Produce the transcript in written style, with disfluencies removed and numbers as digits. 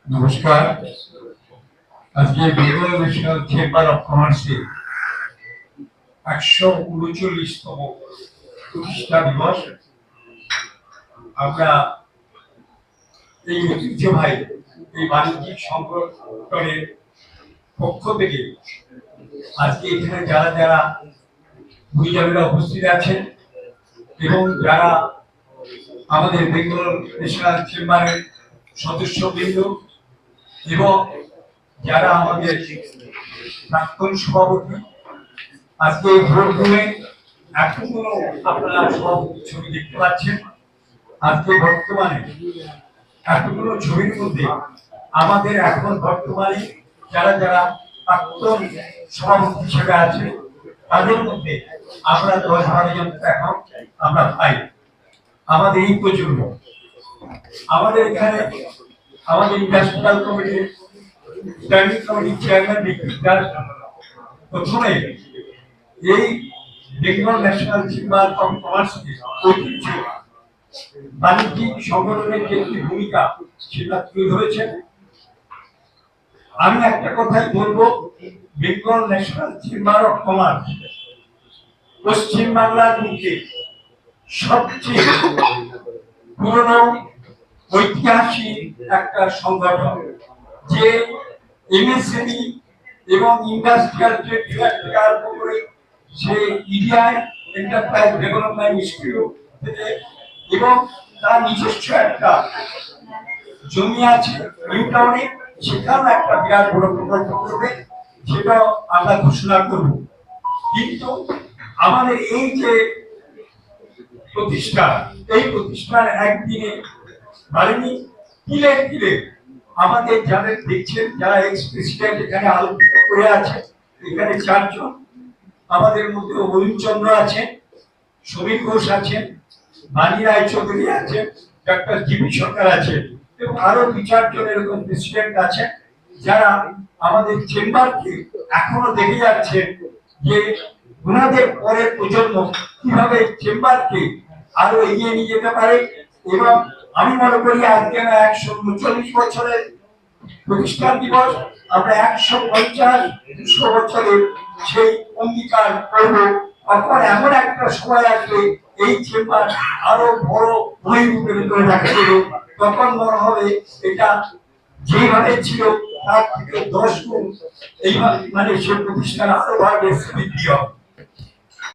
নমস্কার। আজকে Bengal national chamber of কমার্সে 139তম প্রতিষ্ঠা দিবস। আমরা এই ঐতিহ্যবাহী এই বাণিজ্যিক সংগঠনের পক্ষ থেকে আজকে এখানে যারা যারা গুণীজনেরা উপস্থিত আছেন এবং যারা আমাদের বেঙ্গল ন্যাশনাল চেম্বারের সদস্যবৃন্দ এবং যারা আমাদের প্রাক্তন সভাপতি, আজকে ভোট রুমে এতগুলো আপনারা সভাপতি ছবি দেখতে পাচ্ছেন। আজকে বর্তমানে এতগুলো ছবির মধ্যে আমাদের এখন বর্তমানে যারা যারা প্রাক্তন সভাপতি হিসেবে আছে তাদের মধ্যে আমরা 10-12 জন এখন আমরা পাই। আমাদের এই প্রজন্ম, আমাদের এখানে আমাদের ইন্ডাস্ট্রিয়াল কমিটির স্ট্যান্ডিং কমিটির চেয়ারম্যান প্রথমে এই বেঙ্গল ন্যাশনাল চেম্বার অফ কমার্সকে ঐতিহ্য বাণিজ্যিক সংগঠনের যে একটি ভূমিকা সেটা তুলে ধরেছেন। আমি একটা কথাই বলবো, Bengal national chamber of commerce পশ্চিম বাংলার মধ্যে সবচেয়ে পুরনো ঐতিহাসিক একটা সংগঠন, যে এমএসএমই এবং ইন্ডাস্ট্রিয়াল ট্রেড থেকে আরম্ভ করে সে ইডিআই এন্টারপ্রাইজ ডেভেলপমেন্ট ইনস্টিটিউট থেকে এবং তার নিজস্ব একটা জমি আছে নিউ টাউনে, সেখানেও একটা বিরাট বড় প্রকল্প করবে, সেটাও আমরা ঘোষণা করব। কিন্তু আমাদের এই যে প্রতিষ্ঠান, এই প্রতিষ্ঠান একদিনে বাড়েনি, তিলে তিলে আমাদের যাদের দেখছেন, যারা এক্স প্রেসিডেন্ট এখানে আলোচিত করে আছে, এখানে 4 জন, আমাদের মধ্যে অরুণ চন্দ্র আছেন, সমীর ঘোষ আছেন, বাণী রায় চৌধুরী আছেন, ডক্টর জিবি সরকার আছেন এবং আরো 2-4 জন এরকম প্রেসিডেন্ট আছেন, যারা আমাদের চেম্বারকে এখনো দেখে যাচ্ছেন যে ওনাদের পরের প্রজন্ম কিভাবে চেম্বারকে আরো এগিয়ে নিয়ে যেতে পারে। এবং আমি মনে করি আজকে 139 বছরের প্রতিষ্ঠান দিবস, আমরা 150-200 বছরের সেই অঙ্গীকার করব। তখন এমন একটা সময় আসবে এই চেম্বার আরো বড় রূপে দেখা দেবে। তখন মনে হবে এটা যেভাবে ছিল তার থেকে 10 গুণ এইভাবে, মানে সেই প্রতিষ্ঠান আরো ভাবে বৃদ্ধি হবে।